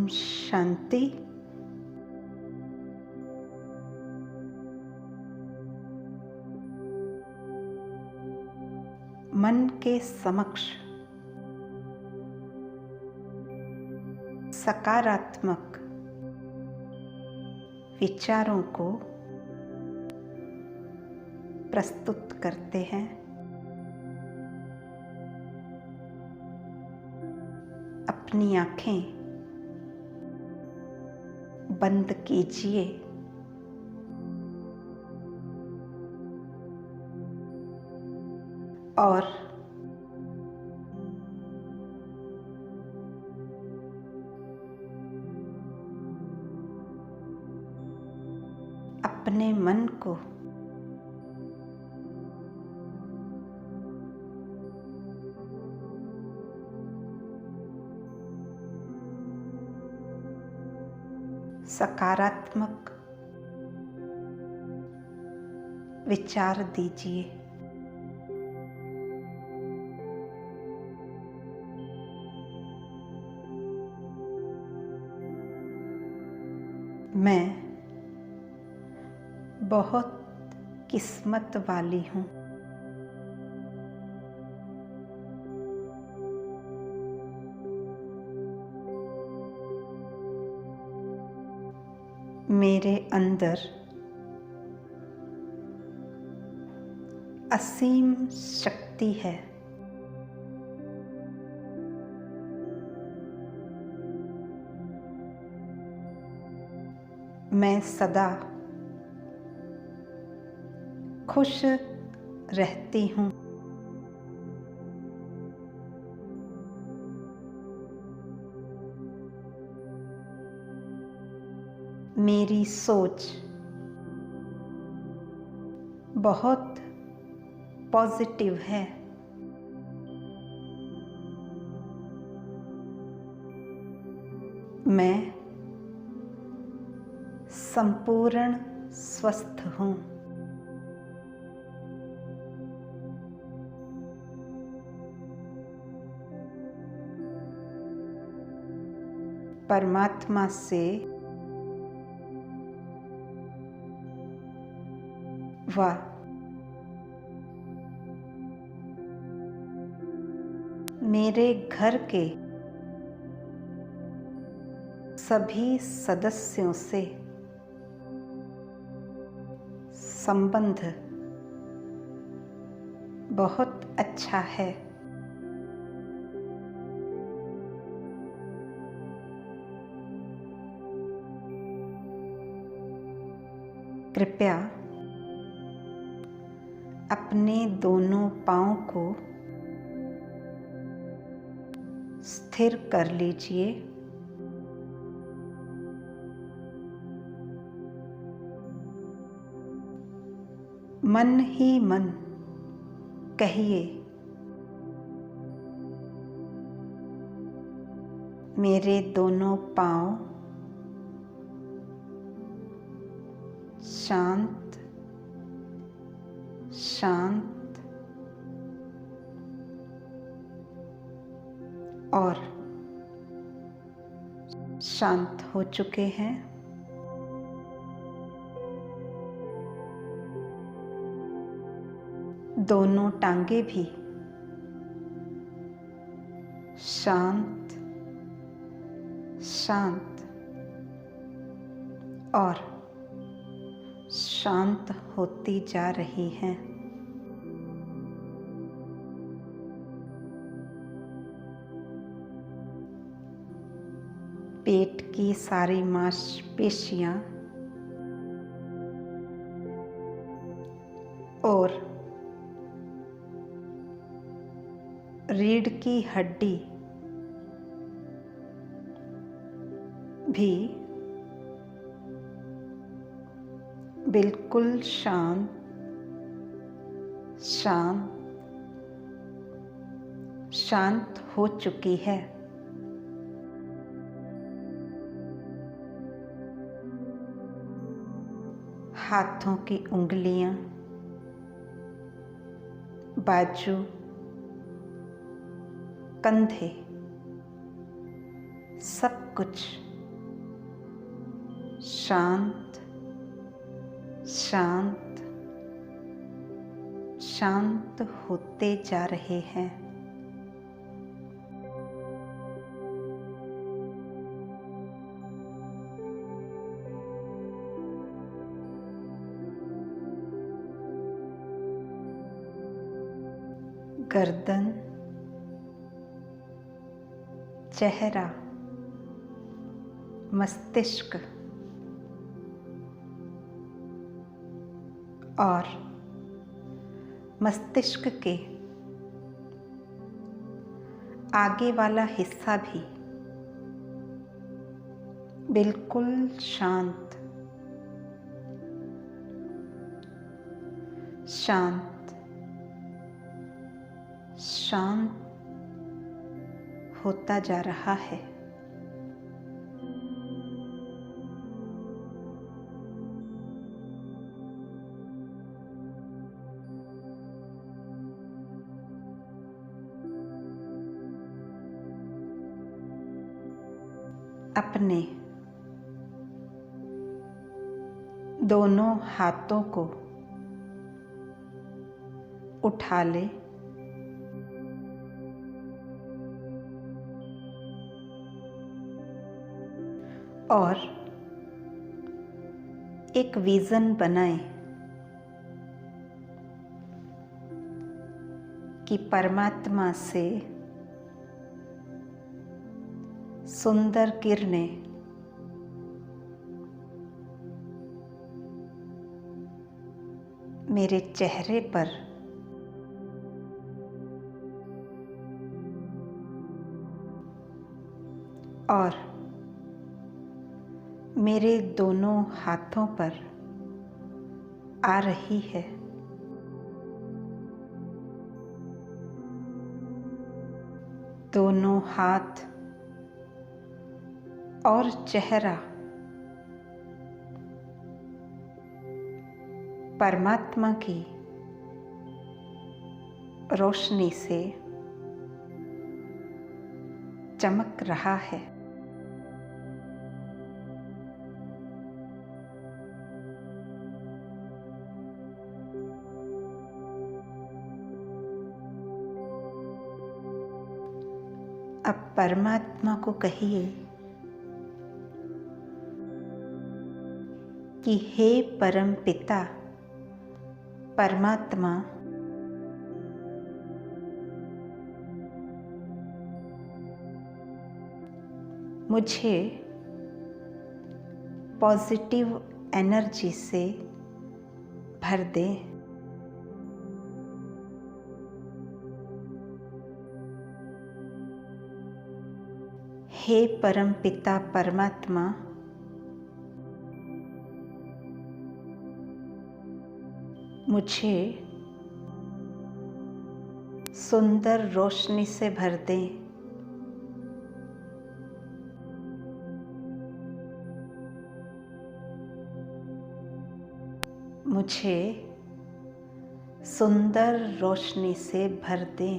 शांति। मन के समक्ष सकारात्मक विचारों को प्रस्तुत करते हैं। अपनी आंखें बंद कीजिए और अपने मन को सकारात्मक विचार दीजिए। मैं बहुत किस्मत वाली हूँ। मेरे अंदर असीम शक्ति है। मैं सदा खुश रहती हूँ। मेरी सोच बहुत पॉजिटिव है। मैं संपूर्ण स्वस्थ हूँ। परमात्मा से व मेरे घर के सभी सदस्यों से संबंध बहुत अच्छा है। कृपया अपने दोनों पांवों को स्थिर कर लीजिए। मन ही मन कहिए, मेरे दोनों पांव शांत शांत और शांत हो चुके हैं। दोनों टांगे भी शांत शांत और शांत होती जा रही हैं। पेट की सारी मांसपेशियां और रीढ़ की हड्डी भी बिल्कुल शांत शांत शांत हो चुकी है। हाथों की उंगलियां, बाजू, कंधे सब कुछ शांत शांत शांत होते जा रहे हैं। गर्दन, चेहरा, मस्तिष्क और मस्तिष्क के आगे वाला हिस्सा भी बिल्कुल शांत शांत शांत होता जा रहा है। अपने दोनों हाथों को उठा ले और एक विजन बनाए कि परमात्मा से सुंदर किरणें मेरे चेहरे पर और मेरे दोनों हाथों पर आ रही है। दोनों हाथ और चेहरा परमात्मा की रोशनी से चमक रहा है। अब परमात्मा को कहिए कि हे परम पिता परमात्मा, मुझे पॉजिटिव एनर्जी से भर दे। हे परम पिता परमात्मा, मुझे सुंदर रोशनी से भर दे। मुझे सुंदर रोशनी से भर दे।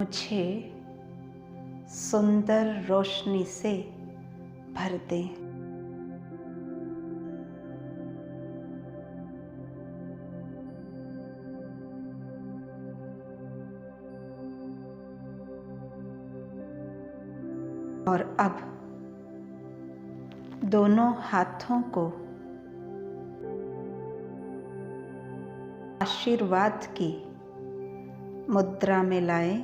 मुझे सुंदर रोशनी से भर दे। और अब दोनों हाथों को आशीर्वाद की मुद्रा में लाएं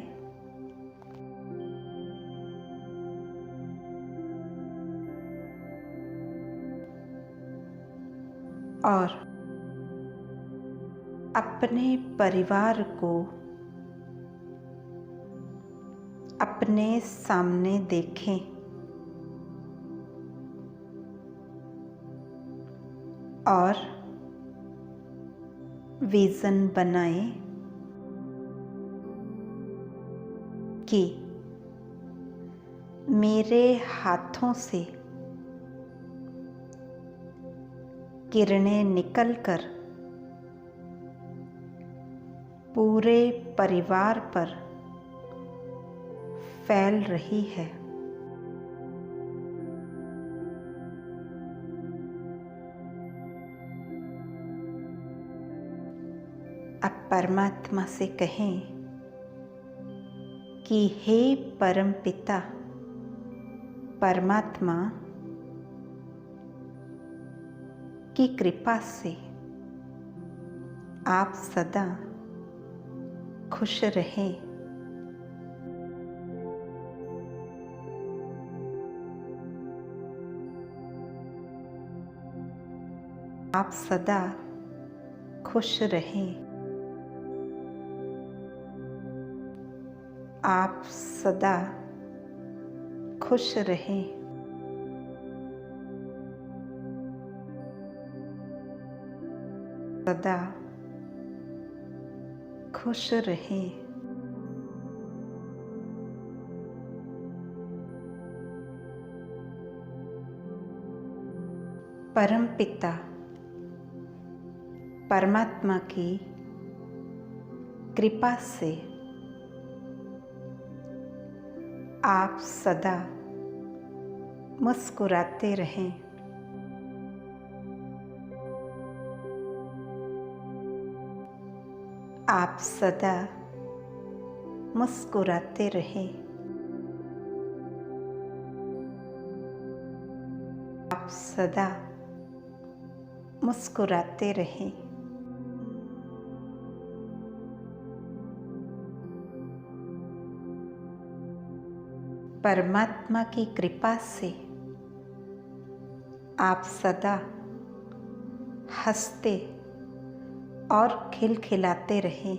और अपने परिवार को अपने सामने देखें और विजन बनाएं कि मेरे हाथों से किरणें निकलकर पूरे परिवार पर फैल रही है। अब परमात्मा से कहें कि हे परम पिता परमात्मा की कृपा से आप सदा खुश रहें। आप सदा खुश रहें। आप सदा खुश रहें। सदा खुश रहें। परम पिता परमात्मा की कृपा से आप सदा मुस्कुराते रहें। आप सदा मुस्कुराते रहें। आप सदा मुस्कुराते रहें। परमात्मा की कृपा से आप सदा हंसते और खिलखिलाते रहें।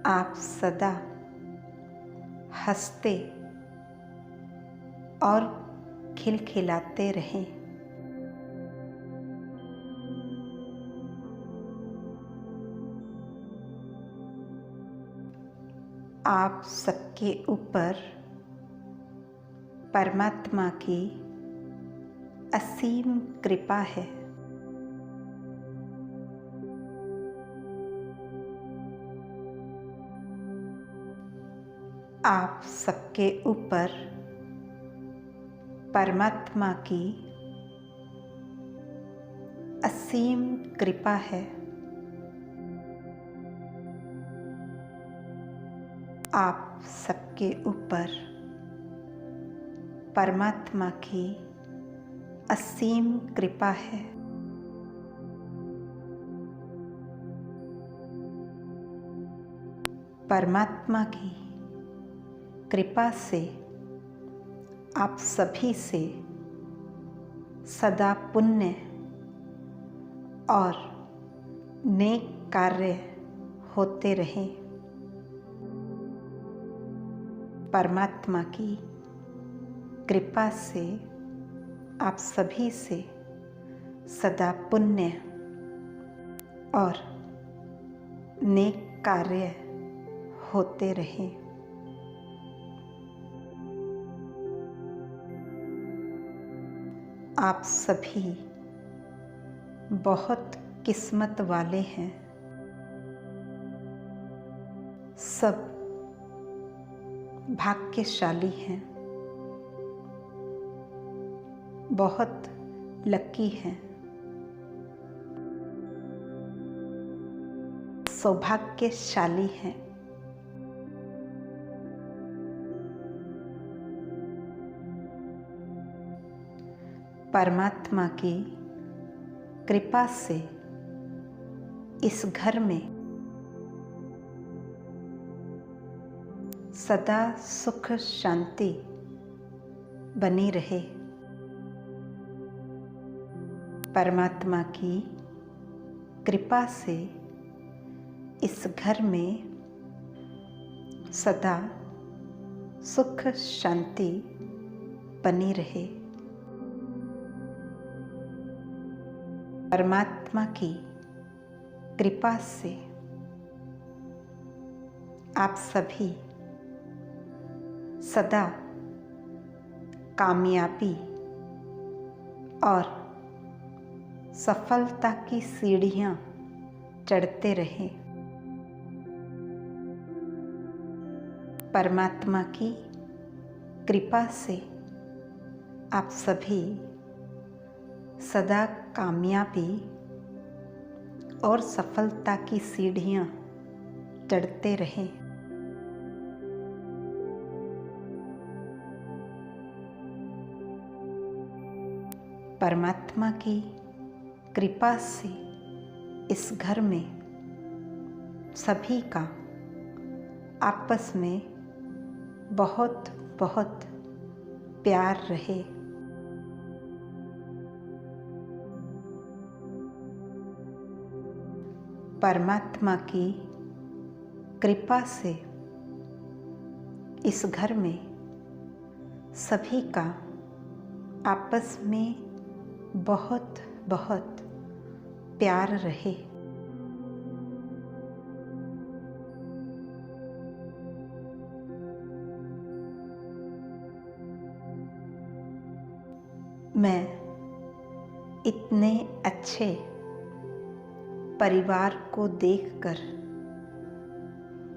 आप सदा हंसते और खिलखिलाते रहें। आप सबके ऊपर परमात्मा की असीम कृपा है। आप सबके ऊपर परमात्मा की असीम कृपा है। आप सबके ऊपर परमात्मा की असीम कृपा है। परमात्मा की कृपा से आप सभी से सदा पुण्य और नेक कार्य होते रहें। परमात्मा की कृपा से आप सभी से सदा पुण्य और नेक कार्य होते रहें। आप सभी बहुत किस्मत वाले हैं। सब भाग्यशाली हैं। बहुत लकी हैं। सौभाग्यशाली हैं। परमात्मा की कृपा से इस घर में सदा सुख शांति बनी रहे। परमात्मा की कृपा से इस घर में सदा सुख शांति बनी रहे। परमात्मा की कृपा से आप सभी सदा कामयाबी और सफलता की सीढ़ियां चढ़ते रहें। परमात्मा की कृपा से आप सभी सदा कामयाबी और सफलता की सीढ़ियाँ चढ़ते रहें। परमात्मा की कृपा से इस घर में सभी का आपस में बहुत बहुत प्यार रहे। परमात्मा की कृपा से इस घर में सभी का आपस में बहुत बहुत प्यार रहे। मैं इतने अच्छे परिवार को देखकर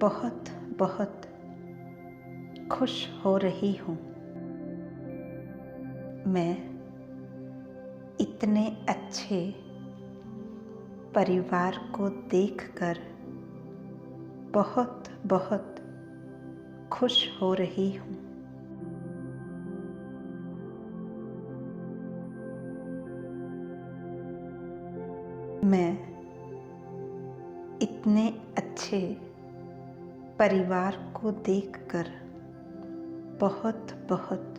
बहुत बहुत खुश हो रही हूँ। मैं इतने अच्छे परिवार को देखकर बहुत बहुत खुश हो रही हूँ। मैं इतने अच्छे परिवार को देखकर बहुत बहुत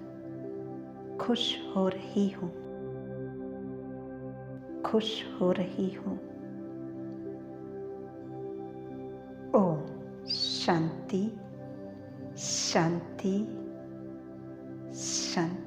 खुश हो रही हूँ, खुश हो रही हूँ। ओम शांति शांति शांति।